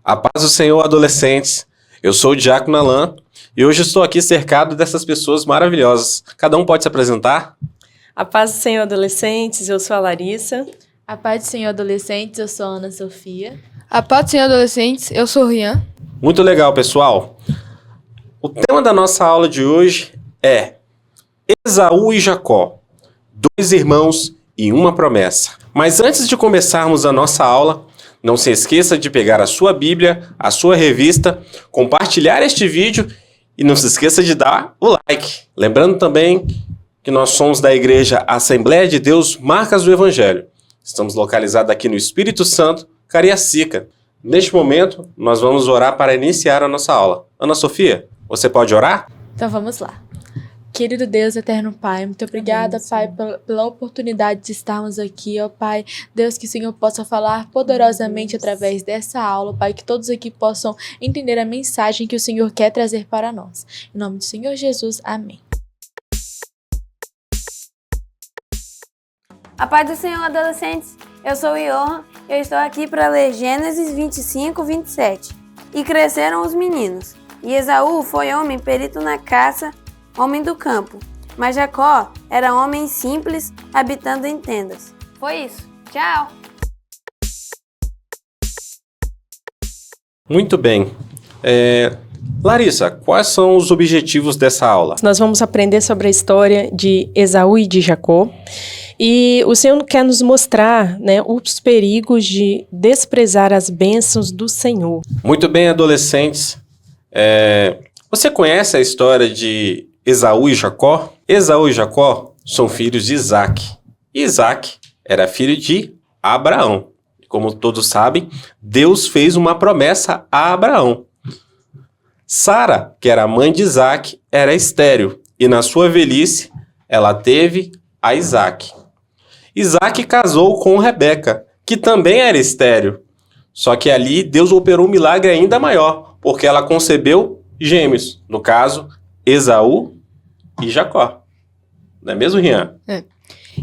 A paz do Senhor, adolescentes. Eu sou o Diácono Alan e hoje estou aqui cercado dessas pessoas maravilhosas. Cada um pode se apresentar? A paz do Senhor, adolescentes. Eu sou a Larissa. A paz do Senhor, adolescentes. Eu sou a Ana Sofia. A paz do Senhor, adolescentes. Eu sou o Rian. Muito legal, pessoal. O tema da nossa aula de hoje é Esaú e Jacó, dois irmãos e uma promessa. Mas antes de começarmos a nossa aula, não se esqueça de pegar a sua Bíblia, a sua revista, compartilhar este vídeo e não se esqueça de dar o like. Lembrando também que nós somos da Igreja Assembleia de Deus Marcas do Evangelho. Estamos localizados aqui no Espírito Santo, Cariacica. Neste momento, nós vamos orar para iniciar a nossa aula. Ana Sofia, você pode orar? Então vamos lá. Querido Deus, eterno Pai, muito obrigada, Pai, pela oportunidade de estarmos aqui, ó Pai. Deus, que o Senhor possa falar poderosamente através dessa aula, Pai, que todos aqui possam entender a mensagem que o Senhor quer trazer para nós. Em nome do Senhor Jesus, amém. A paz do Senhor, adolescentes. Eu sou o Johan e eu estou aqui para ler Gênesis 25, 27. E cresceram os meninos. E Esaú foi homem perito na caça, homem do campo. Mas Jacó era homem simples, habitando em tendas. Foi isso. Tchau! Muito bem. Larissa, quais são os objetivos dessa aula? Nós vamos aprender sobre a história de Esaú e de Jacó. E o Senhor quer nos mostrar, os perigos de desprezar as bênçãos do Senhor. Muito bem, adolescentes. Você conhece a história de Esaú e Jacó? Esaú e Jacó são filhos de Isaac. E Isaac era filho de Abraão. Como todos sabem, Deus fez uma promessa a Abraão. Sara, que era a mãe de Isaac, era estéril. E na sua velhice, ela teve a Isaac. Isaac casou com Rebeca, que também era estéril. Só que ali Deus operou um milagre ainda maior, porque ela concebeu gêmeos. No caso, Esaú e Jacó. Não é mesmo, Rian?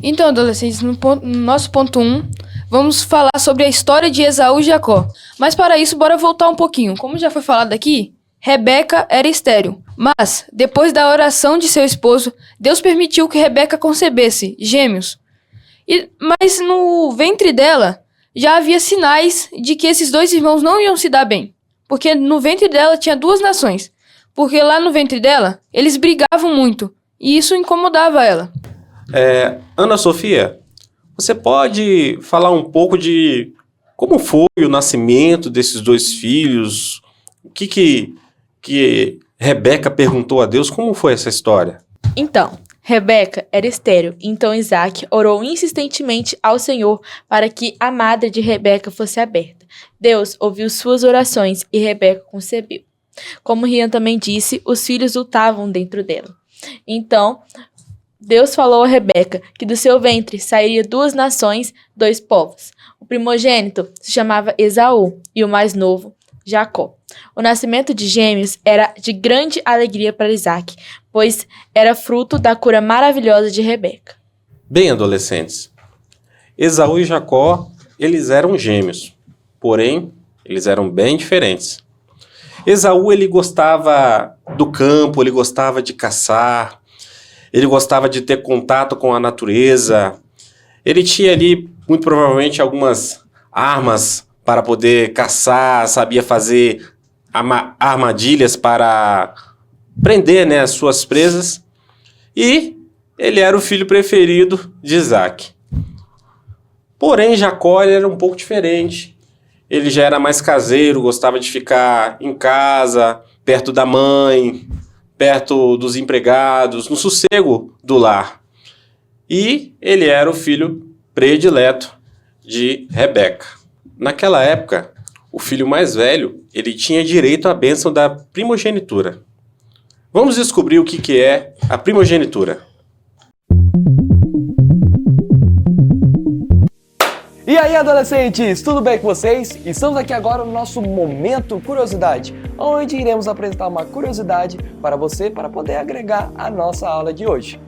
Então, adolescentes, no nosso ponto 1, vamos falar sobre a história de Esaú e Jacó. Mas para isso, bora voltar um pouquinho. Como já foi falado aqui, Rebeca era estéril. Mas, depois da oração de seu esposo, Deus permitiu que Rebeca concebesse gêmeos. Mas no ventre dela, já havia sinais de que esses dois irmãos não iam se dar bem. Porque no ventre dela tinha duas nações. Porque lá no ventre dela, eles brigavam muito. E isso incomodava ela. Ana Sofia, você pode falar um pouco de como foi o nascimento desses dois filhos? O que Rebeca perguntou a Deus? Como foi essa história? Então, Rebeca era estéril, então Isaac orou insistentemente ao Senhor para que a madre de Rebeca fosse aberta. Deus ouviu suas orações e Rebeca concebeu. Como Rian também disse, os filhos lutavam dentro dela. Então, Deus falou a Rebeca que do seu ventre sairia duas nações, dois povos. O primogênito se chamava Esaú e o mais novo, Jacó. O nascimento de gêmeos era de grande alegria para Isaac, pois era fruto da cura maravilhosa de Rebeca. Bem, adolescentes, Esaú e Jacó, eles eram gêmeos, porém, eles eram bem diferentes. Esaú, ele gostava do campo, ele gostava de caçar, ele gostava de ter contato com a natureza, ele tinha ali, muito provavelmente, algumas armas para poder caçar, sabia fazer armadilhas para prender, as suas presas. E ele era o filho preferido de Isaac. Porém, Jacó era um pouco diferente. Ele já era mais caseiro, gostava de ficar em casa, perto da mãe, perto dos empregados, no sossego do lar. E ele era o filho predileto de Rebeca. Naquela época, o filho mais velho, ele tinha direito à bênção da primogenitura. Vamos descobrir o que é a primogenitura. E aí, adolescentes, tudo bem com vocês? Estamos aqui agora no nosso Momento Curiosidade, onde iremos apresentar uma curiosidade para você para poder agregar a nossa aula de hoje.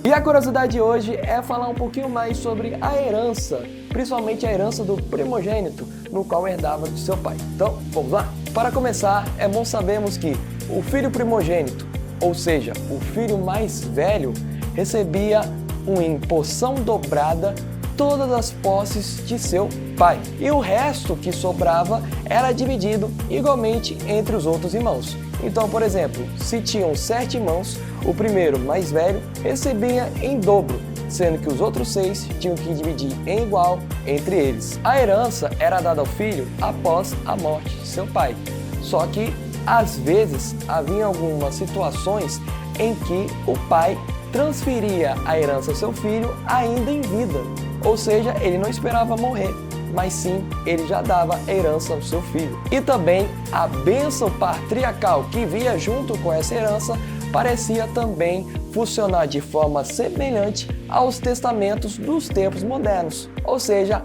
E a curiosidade de hoje é falar um pouquinho mais sobre a herança, principalmente a herança do primogênito, no qual herdava de seu pai. Então, vamos lá? Para começar, é bom sabermos que o filho primogênito, ou seja, o filho mais velho, recebia em porção dobrada todas as posses de seu pai. E o resto que sobrava era dividido igualmente entre os outros irmãos. Então, por exemplo, se tinham 7 irmãos, o primeiro, mais velho, recebia em dobro, sendo que os outros 6 tinham que dividir em igual entre eles. A herança era dada ao filho após a morte de seu pai. Só que, às vezes, havia algumas situações em que o pai transferia a herança ao seu filho ainda em vida. Ou seja, ele não esperava morrer, mas sim, ele já dava a herança ao seu filho. E também a bênção patriarcal que vinha junto com essa herança parecia também funcionar de forma semelhante aos testamentos dos tempos modernos, ou seja,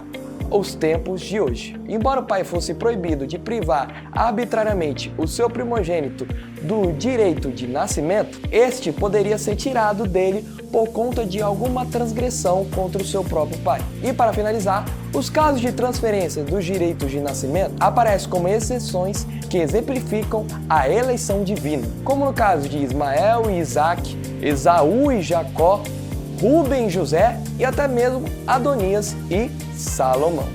os tempos de hoje. Embora o pai fosse proibido de privar arbitrariamente o seu primogênito do direito de nascimento, este poderia ser tirado dele por conta de alguma transgressão contra o seu próprio pai. E para finalizar, os casos de transferência dos direitos de nascimento aparecem como exceções que exemplificam a eleição divina, como no caso de Ismael e Isaac, Esaú e Jacó, Rubem e José e até mesmo Adonias e Salomão.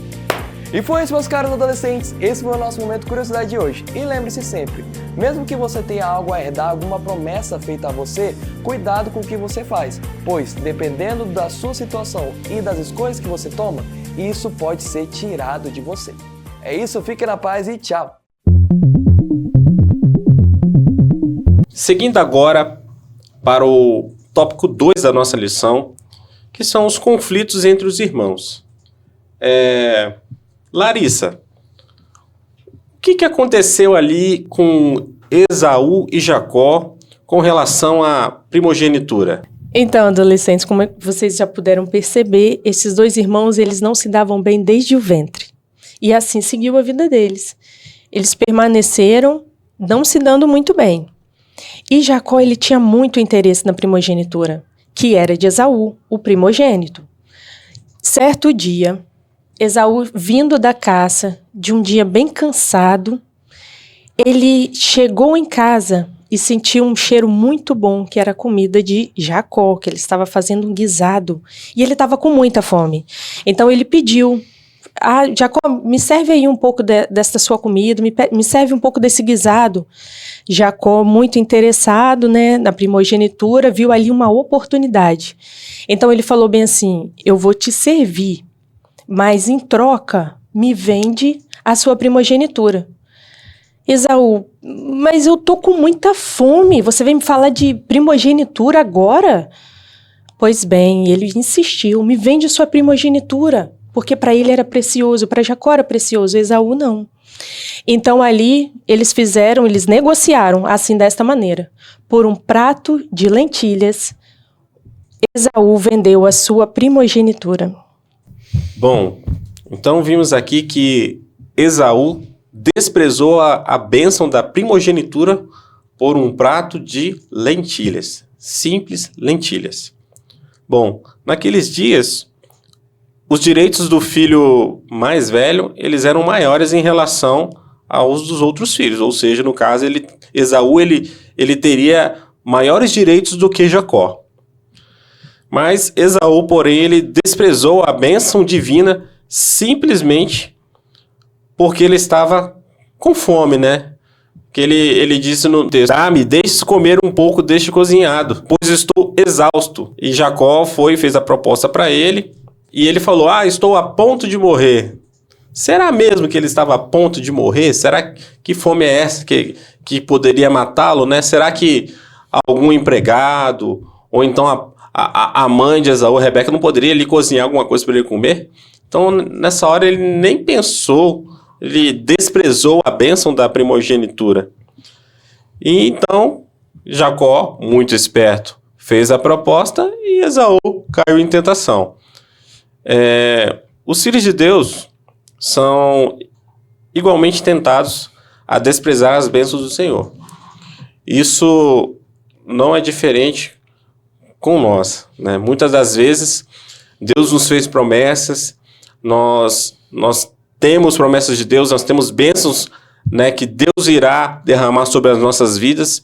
E foi isso, meus caros adolescentes, esse foi o nosso Momento Curiosidade de hoje. E lembre-se sempre, mesmo que você tenha algo a herdar, alguma promessa feita a você, cuidado com o que você faz, pois dependendo da sua situação e das escolhas que você toma, isso pode ser tirado de você. É isso, fique na paz e tchau! Seguindo agora para o tópico 2 da nossa lição, que são os conflitos entre os irmãos. Larissa, o que aconteceu ali com Esaú e Jacó com relação à primogenitura? Então, adolescentes, como vocês já puderam perceber, esses dois irmãos, eles não se davam bem desde o ventre. E assim seguiu a vida deles. Eles permaneceram não se dando muito bem. E Jacó, ele tinha muito interesse na primogenitura, que era de Esaú, o primogênito. Certo dia, Esaú, vindo da caça, de um dia bem cansado, ele chegou em casa e sentiu um cheiro muito bom, que era a comida de Jacó, que ele estava fazendo um guisado. E ele estava com muita fome. Então ele pediu: Jacó, me serve aí um pouco desta sua comida, me serve um pouco desse guisado. Jacó, muito interessado, né, na primogenitura, viu ali uma oportunidade. Então ele falou bem assim: eu vou te servir, mas em troca me vende a sua primogenitura. Esaú: mas eu tô com muita fome, você vem me falar de primogenitura agora? Pois bem, ele insistiu: me vende sua primogenitura. Porque para ele era precioso, para Jacó era precioso, Esaú não. Então ali eles negociaram assim desta maneira. Por um prato de lentilhas, Esaú vendeu a sua primogenitura. Bom, então vimos aqui que Esaú desprezou a bênção da primogenitura por um prato de lentilhas, simples lentilhas. Bom, naqueles dias, os direitos do filho mais velho, eles eram maiores em relação aos dos outros filhos. Ou seja, no caso, Esaú teria maiores direitos do que Jacó. Mas Esaú, porém, ele desprezou a bênção divina simplesmente porque ele estava com fome, né? Que ele disse no texto: me deixe comer um pouco deste cozinhado, pois estou exausto. E Jacó fez a proposta para ele. E ele falou: estou a ponto de morrer. Será mesmo que ele estava a ponto de morrer? Será que fome é essa que poderia matá-lo, né? Será que algum empregado, ou então a mãe de Esaú, Rebeca, não poderia lhe cozinhar alguma coisa para ele comer? Então, nessa hora, ele nem pensou, ele desprezou a bênção da primogenitura. E então, Jacó, muito esperto, fez a proposta e Esaú caiu em tentação. Os filhos de Deus são igualmente tentados a desprezar as bênçãos do Senhor. Isso não é diferente com nós, né? Muitas das vezes, Deus nos fez promessas, nós temos promessas de Deus, nós temos bênçãos, né, que Deus irá derramar sobre as nossas vidas,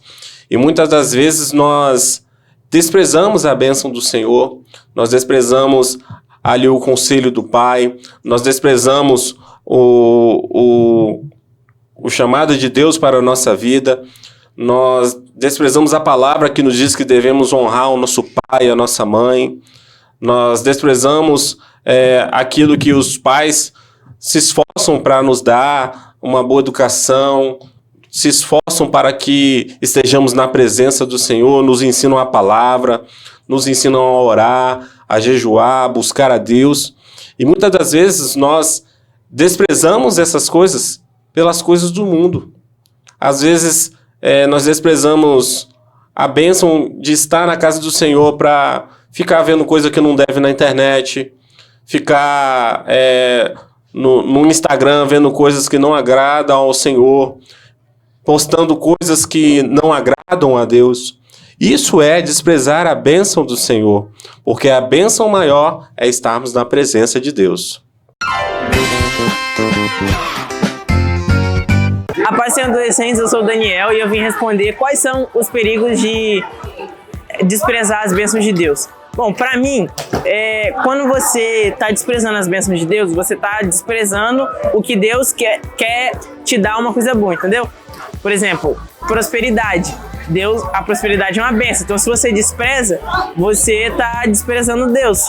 e muitas das vezes nós desprezamos a bênção do Senhor, nós desprezamos ali o conselho do Pai, nós desprezamos o chamado de Deus para a nossa vida, nós desprezamos a palavra que nos diz que devemos honrar o nosso pai, a nossa mãe, nós desprezamos aquilo que os pais se esforçam para nos dar, uma boa educação, se esforçam para que estejamos na presença do Senhor, nos ensinam a palavra, nos ensinam a orar, a jejuar, a buscar a Deus. E muitas das vezes nós desprezamos essas coisas pelas coisas do mundo. Às vezes nós desprezamos a bênção de estar na casa do Senhor para ficar vendo coisa que não deve na internet, ficar no Instagram vendo coisas que não agradam ao Senhor, postando coisas que não agradam a Deus. Isso é desprezar a bênção do Senhor, porque a bênção maior é estarmos na presença de Deus. A paz, Senhor adolescentes, eu sou o Daniel e eu vim responder quais são os perigos de desprezar as bênçãos de Deus. Bom, para mim, quando você está desprezando as bênçãos de Deus, você está desprezando o que Deus quer te dar uma coisa boa, entendeu? Por exemplo, prosperidade. A prosperidade é uma bênção, então se você despreza, você está desprezando Deus.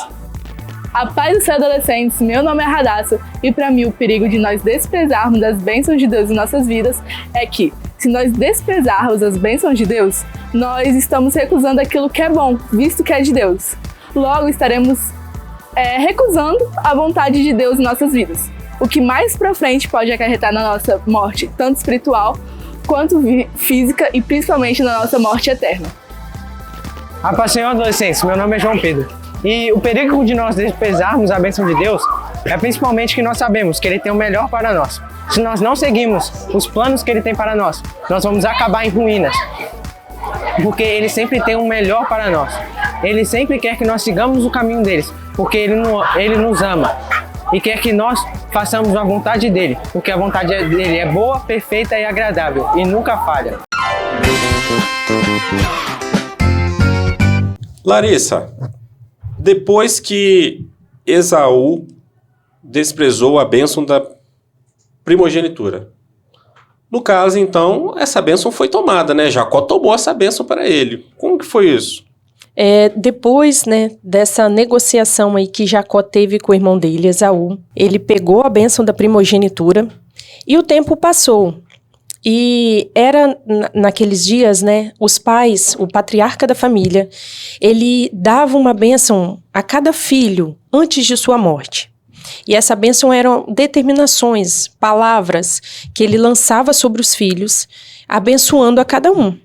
A paz do céu, adolescentes, meu nome é Radassa e para mim o perigo de nós desprezarmos as bênçãos de Deus em nossas vidas é que, se nós desprezarmos as bênçãos de Deus, nós estamos recusando aquilo que é bom, visto que é de Deus. Logo estaremos recusando a vontade de Deus em nossas vidas, o que mais pra frente pode acarretar na nossa morte, tanto espiritual quanto física e principalmente na nossa morte eterna. A paz, Senhor adolescentes, meu nome é João Pedro. E o perigo de nós desprezarmos a bênção de Deus é principalmente que nós sabemos que Ele tem o melhor para nós. Se nós não seguirmos os planos que Ele tem para nós, nós vamos acabar em ruínas. Porque Ele sempre tem o melhor para nós. Ele sempre quer que nós sigamos o caminho deles, porque Ele nos ama. E quer que nós façamos a vontade dEle, porque a vontade dEle é boa, perfeita e agradável, e nunca falha. Larissa, depois que Esaú desprezou a bênção da primogenitura, no caso, então, essa bênção foi tomada, né? Jacó tomou essa bênção para ele. Como que foi isso? Depois, né, dessa negociação aí que Jacó teve com o irmão dele, Esaú, ele pegou a bênção da primogenitura e o tempo passou. E era naqueles dias, né, os pais, o patriarca da família, ele dava uma bênção a cada filho antes de sua morte. E essa bênção eram determinações, palavras que ele lançava sobre os filhos, abençoando a cada um.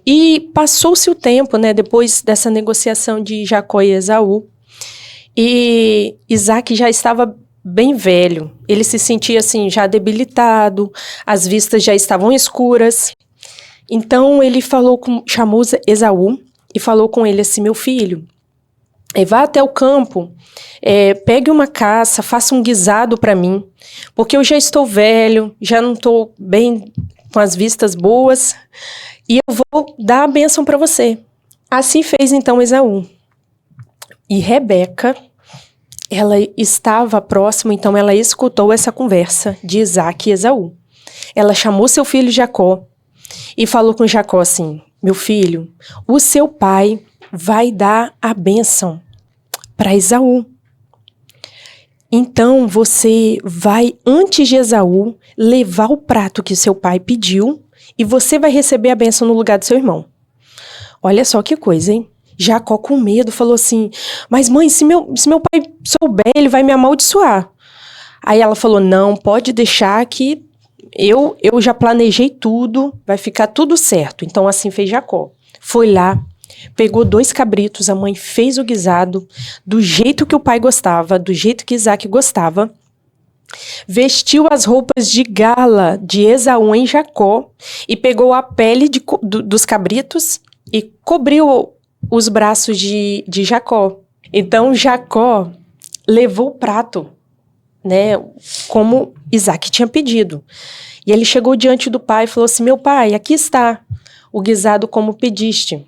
E passou-se o tempo, né, depois dessa negociação de Jacó e Esaú, e Isaac já estava bem velho. Ele se sentia assim, já debilitado, as vistas já estavam escuras. Então ele chamou Esaú e falou com ele assim: meu filho, vá até o campo, pegue uma caça, faça um guisado para mim, porque eu já estou velho, já não estou bem com as vistas boas, e eu vou dar a bênção para você. Assim fez então Esaú. E Rebeca, ela estava próxima, então ela escutou essa conversa de Isaac e Esaú. Ela chamou seu filho Jacó e falou com Jacó assim: meu filho, o seu pai vai dar a bênção para Esaú. Então você vai, antes de Esaú, levar o prato que seu pai pediu e você vai receber a bênção no lugar do seu irmão. Olha só que coisa, hein? Jacó, com medo, falou assim: mas mãe, se meu pai souber, ele vai me amaldiçoar. Aí ela falou: não, pode deixar que eu já planejei tudo, vai ficar tudo certo. Então assim fez Jacó. Foi lá, pegou 2 cabritos, a mãe fez o guisado do jeito que o pai gostava, do jeito que Isaac gostava. Vestiu as roupas de gala de Esaú em Jacó e pegou a pele dos cabritos e cobriu os braços de Jacó. Então, Jacó levou o prato, né, como Isaac tinha pedido. E ele chegou diante do pai e falou assim: meu pai, aqui está o guisado como pediste.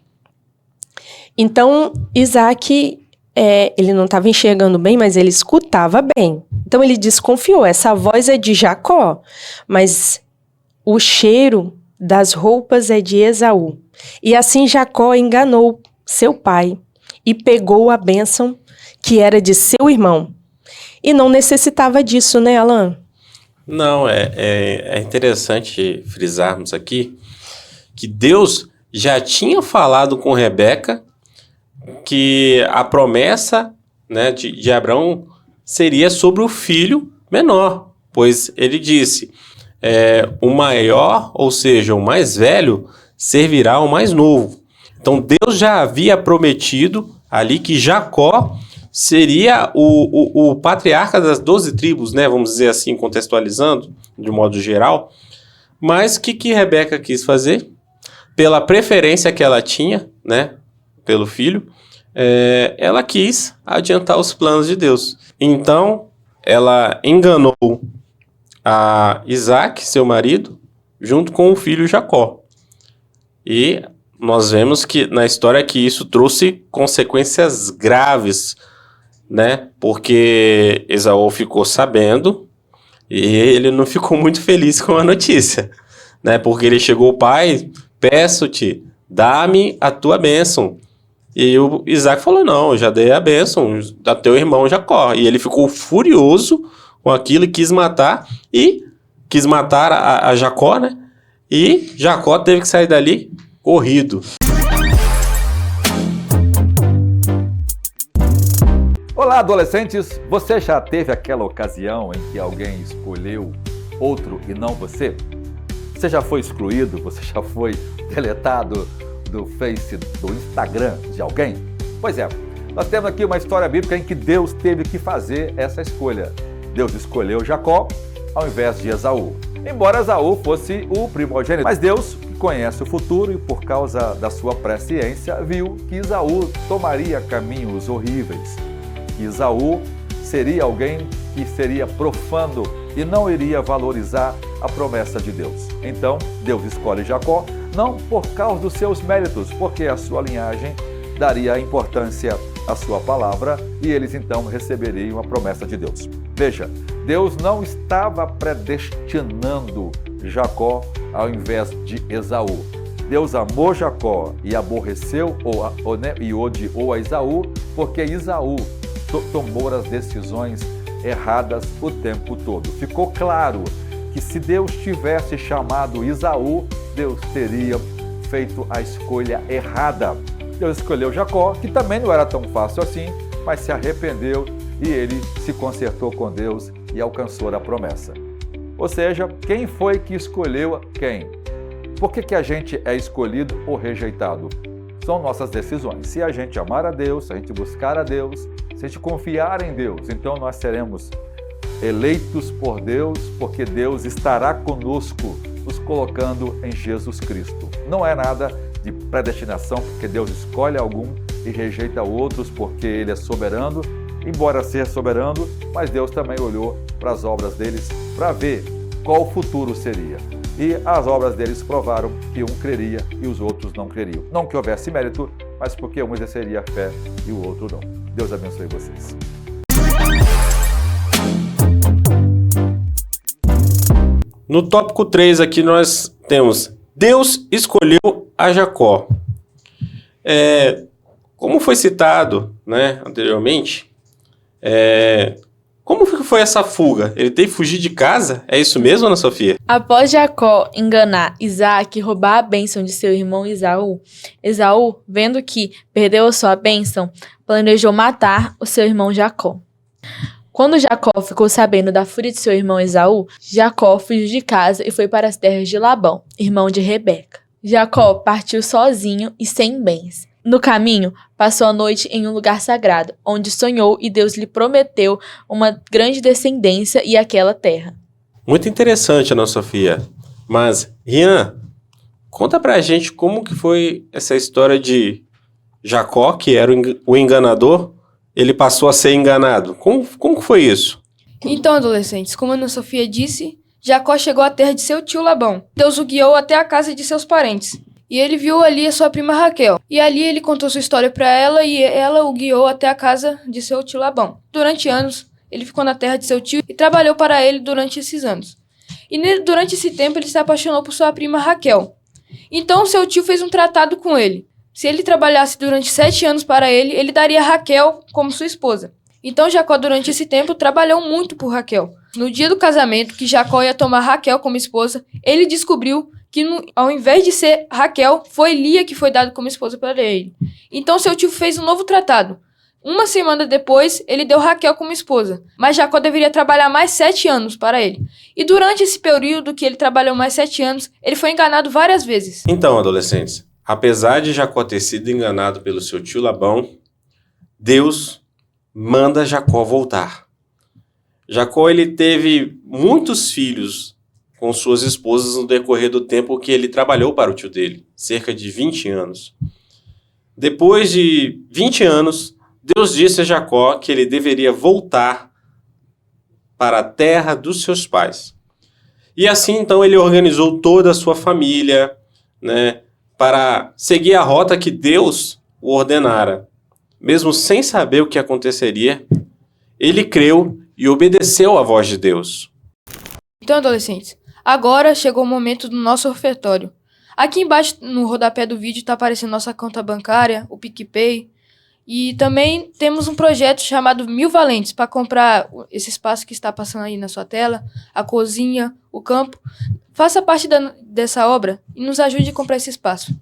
Então, Isaac, ele não estava enxergando bem, mas ele escutava bem. Então, ele desconfiou, essa voz é de Jacó, mas o cheiro das roupas é de Esaú. E assim Jacó enganou seu pai e pegou a bênção que era de seu irmão. E não necessitava disso, né, Alan? Não, é interessante frisarmos aqui que Deus já tinha falado com Rebeca que a promessa, né, de Abraão seria sobre o filho menor, pois ele disse, o maior, ou seja, o mais velho, servirá ao mais novo. Então Deus já havia prometido ali que Jacó seria o patriarca das 12 tribos, né? Vamos dizer assim, contextualizando de modo geral. Mas o que Rebeca quis fazer? Pela preferência que ela tinha, né, pelo filho, ela quis adiantar os planos de Deus. Então, ela enganou a Isaac, seu marido, junto com o filho Jacó. E nós vemos que na história que isso trouxe consequências graves, né? Porque Esaú ficou sabendo e ele não ficou muito feliz com a notícia, né? Porque ele chegou, pai, peço-te, dá-me a tua bênção. E o Isaac falou, não, eu já dei a bênção a teu irmão Jacó. E ele ficou furioso com aquilo e quis matar a Jacó, né? E Jacó teve que sair dali corrido. Olá, adolescentes! Você já teve aquela ocasião em que alguém escolheu outro e não você? Você já foi excluído? Você já foi deletado do Face, do Instagram de alguém? Pois é, nós temos aqui uma história bíblica em que Deus teve que fazer essa escolha. Deus escolheu Jacó ao invés de Esaú. Embora Esaú fosse o primogênito, mas Deus conhece o futuro e por causa da sua presciência viu que Esaú tomaria caminhos horríveis. Que Esaú seria alguém que seria profano e não iria valorizar a promessa de Deus. Então, Deus escolhe Jacó, não por causa dos seus méritos, porque a sua linhagem daria importância à sua palavra e eles então receberiam a promessa de Deus. Veja, Deus não estava predestinando Jacó ao invés de Esaú. Deus amou Jacó e aborreceu e odiou a Esaú, porque Esaú tomou as decisões erradas o tempo todo. Ficou claro que se Deus tivesse chamado Esaú, Deus teria feito a escolha errada. Deus escolheu Jacó, que também não era tão fácil assim, mas se arrependeu e ele se consertou com Deus e alcançou a promessa. Ou seja, quem foi que escolheu quem? Por que a gente é escolhido ou rejeitado? São nossas decisões. Se a gente amar a Deus, se a gente buscar a Deus, se a gente confiar em Deus, então nós seremos eleitos por Deus, porque Deus estará conosco, nos colocando em Jesus Cristo. Não é nada de predestinação, porque Deus escolhe algum e rejeita outros, porque Ele é soberano, embora seja soberano, mas Deus também olhou para as obras deles para ver qual o futuro seria. E as obras deles provaram que um creria e os outros não creriam. Não que houvesse mérito, mas porque um exerceria a fé e o outro não. Deus abençoe vocês. No tópico 3 aqui nós temos Deus escolheu a Jacó. Como foi citado, né, anteriormente, como foi essa fuga? Ele teve que fugir de casa? É isso mesmo, Ana Sofia? Após Jacó enganar Isaac e roubar a bênção de seu irmão Esaú, vendo que perdeu a sua bênção, planejou matar o seu irmão Jacó. Quando Jacó ficou sabendo da fúria de seu irmão Esaú, Jacó fugiu de casa e foi para as terras de Labão, irmão de Rebeca. Jacó partiu sozinho e sem bens. No caminho, passou a noite em um lugar sagrado, onde sonhou e Deus lhe prometeu uma grande descendência e aquela terra. Muito interessante, Ana Sofia. Mas, Rian, conta pra gente como que foi essa história de Jacó, que era o enganador, ele passou a ser enganado. Como que foi isso? Então, adolescentes, como a Ana Sofia disse, Jacó chegou à terra de seu tio Labão. Deus o guiou até a casa de seus parentes. E ele viu ali a sua prima Raquel. E ali ele contou sua história para ela e ela o guiou até a casa de seu tio Labão. Durante anos, ele ficou na terra de seu tio e trabalhou para ele durante esses anos. E durante esse tempo ele se apaixonou por sua prima Raquel. Então seu tio fez um tratado com ele. Se ele trabalhasse durante 7 anos para ele, ele daria Raquel como sua esposa. Então Jacó durante esse tempo trabalhou muito por Raquel. No dia do casamento, que Jacó ia tomar Raquel como esposa, ele descobriu que ao invés de ser Raquel, foi Lia que foi dada como esposa para ele. Então seu tio fez um novo tratado. Uma semana depois, ele deu Raquel como esposa, mas Jacó deveria trabalhar mais 7 anos para ele. E durante esse período que ele trabalhou mais 7 anos, ele foi enganado várias vezes. Então, adolescentes, apesar de Jacó ter sido enganado pelo seu tio Labão, Deus manda Jacó voltar. Jacó ele teve muitos filhos com suas esposas no decorrer do tempo que ele trabalhou para o tio dele, cerca de 20 anos. Depois de 20 anos, Deus disse a Jacó que ele deveria voltar para a terra dos seus pais. E assim, então, ele organizou toda a sua família, né, para seguir a rota que Deus o ordenara. Mesmo sem saber o que aconteceria, ele creu e obedeceu à voz de Deus. Então, adolescentes, agora chegou o momento do nosso ofertório. Aqui embaixo, no rodapé do vídeo, está aparecendo nossa conta bancária, o PicPay. E também temos um projeto chamado 1000 Valentes para comprar esse espaço que está passando aí na sua tela, a cozinha, o campo. Faça parte dessa obra e nos ajude a comprar esse espaço.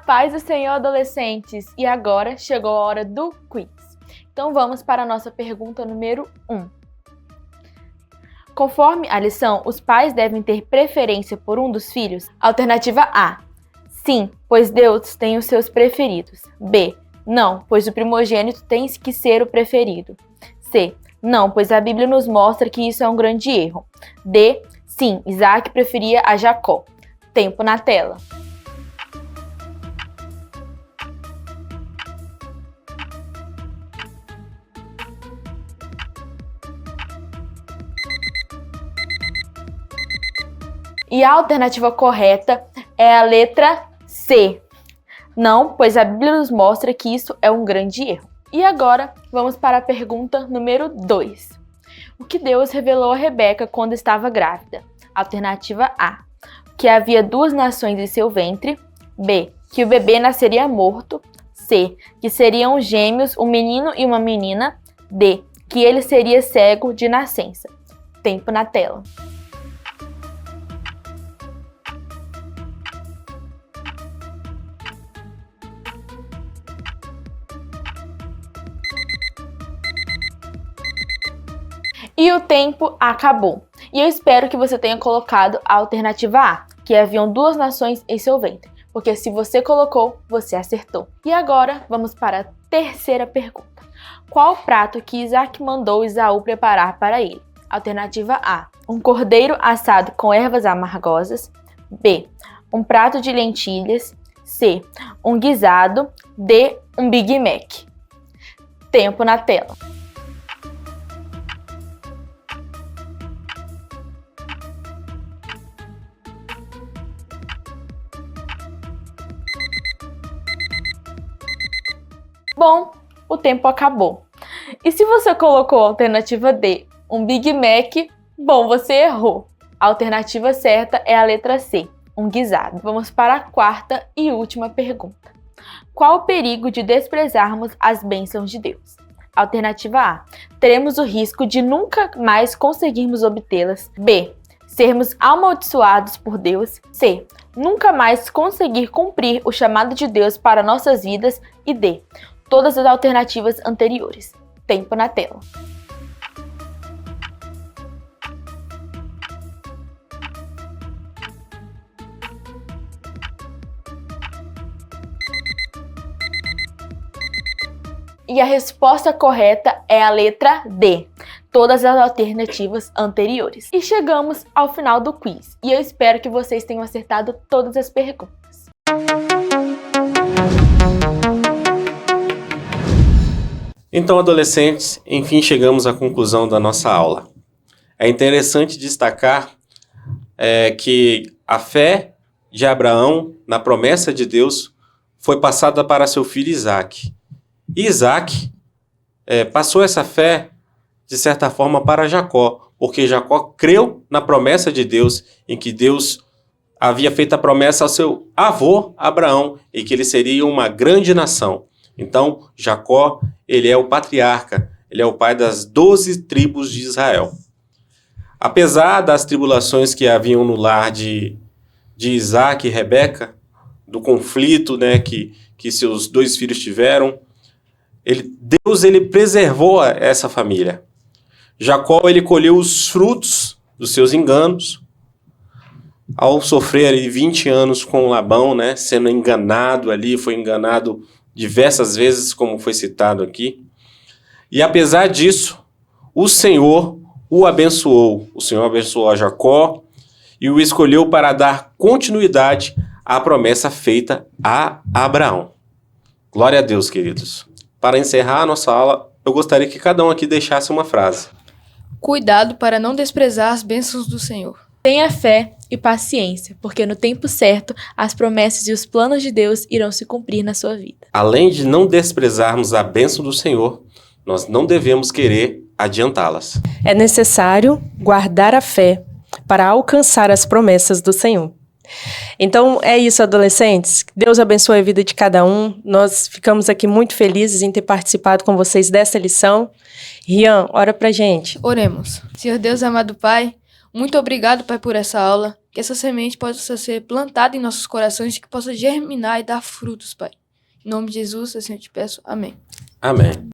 Paz do Senhor, adolescentes! E agora chegou a hora do quiz. Então vamos para a nossa pergunta número 1. Conforme a lição, os pais devem ter preferência por um dos filhos? Alternativa A. Sim, pois Deus tem os seus preferidos. B. Não, pois o primogênito tem que ser o preferido. C. Não, pois a Bíblia nos mostra que isso é um grande erro. D. Sim, Isaac preferia a Jacó. Tempo na tela. E a alternativa correta é a letra C. Não, pois a Bíblia nos mostra que isso é um grande erro. E agora, vamos para a pergunta número 2. O que Deus revelou a Rebeca quando estava grávida? Alternativa A. Que havia 2 nações em seu ventre. B. Que o bebê nasceria morto. C. Que seriam gêmeos, um menino e uma menina. D. Que ele seria cego de nascença. Tempo na tela. E o tempo acabou. E eu espero que você tenha colocado a alternativa A, que haviam 2 nações em seu ventre. Porque se você colocou, você acertou. E agora, vamos para a terceira pergunta. Qual o prato que Isaac mandou Esaú preparar para ele? Alternativa A. Um cordeiro assado com ervas amargosas. B. Um prato de lentilhas. C. Um guisado. D. Um Big Mac. Tempo na tela. Bom, o tempo acabou. E se você colocou a alternativa D, um Big Mac, bom, você errou. A alternativa certa é a letra C, um guisado. Vamos para a quarta e última pergunta. Qual o perigo de desprezarmos as bênçãos de Deus? Alternativa A. Teremos o risco de nunca mais conseguirmos obtê-las. B. Sermos amaldiçoados por Deus. C. Nunca mais conseguir cumprir o chamado de Deus para nossas vidas. E D. Todas as alternativas anteriores. Tempo na tela. E a resposta correta é a letra D. Todas as alternativas anteriores. E chegamos ao final do quiz. E eu espero que vocês tenham acertado todas as perguntas. Então, adolescentes, enfim chegamos à conclusão da nossa aula. É interessante destacar que a fé de Abraão na promessa de Deus foi passada para seu filho Isaac. E Isaac passou essa fé, de certa forma, para Jacó, porque Jacó creu na promessa de Deus, em que Deus havia feito a promessa ao seu avô Abraão, e que ele seria uma grande nação. Então, Jacó, ele é o patriarca, ele é o pai das 12 tribos de Israel. Apesar das tribulações que haviam no lar de Isaac e Rebeca, do conflito, né, que seus 2 filhos tiveram, Deus preservou essa família. Jacó, ele colheu os frutos dos seus enganos, ao sofrer ali 20 anos com Labão, né, sendo enganado ali, foi enganado diversas vezes, como foi citado aqui. E apesar disso, o Senhor o abençoou. O Senhor abençoou a Jacó e o escolheu para dar continuidade à promessa feita a Abraão. Glória a Deus, queridos. Para encerrar a nossa aula, eu gostaria que cada um aqui deixasse uma frase. Cuidado para não desprezar as bênçãos do Senhor. Tenha fé e paciência, porque no tempo certo, as promessas e os planos de Deus irão se cumprir na sua vida. Além de não desprezarmos a bênção do Senhor, nós não devemos querer adiantá-las. É necessário guardar a fé para alcançar as promessas do Senhor. Então é isso, adolescentes. Deus abençoe a vida de cada um. Nós ficamos aqui muito felizes em ter participado com vocês dessa lição. Rian, ora pra gente. Oremos. Senhor Deus, amado Pai, muito obrigado, Pai, por essa aula. Que essa semente possa ser plantada em nossos corações e que possa germinar e dar frutos, Pai. Em nome de Jesus, assim eu te peço. Amém. Amém.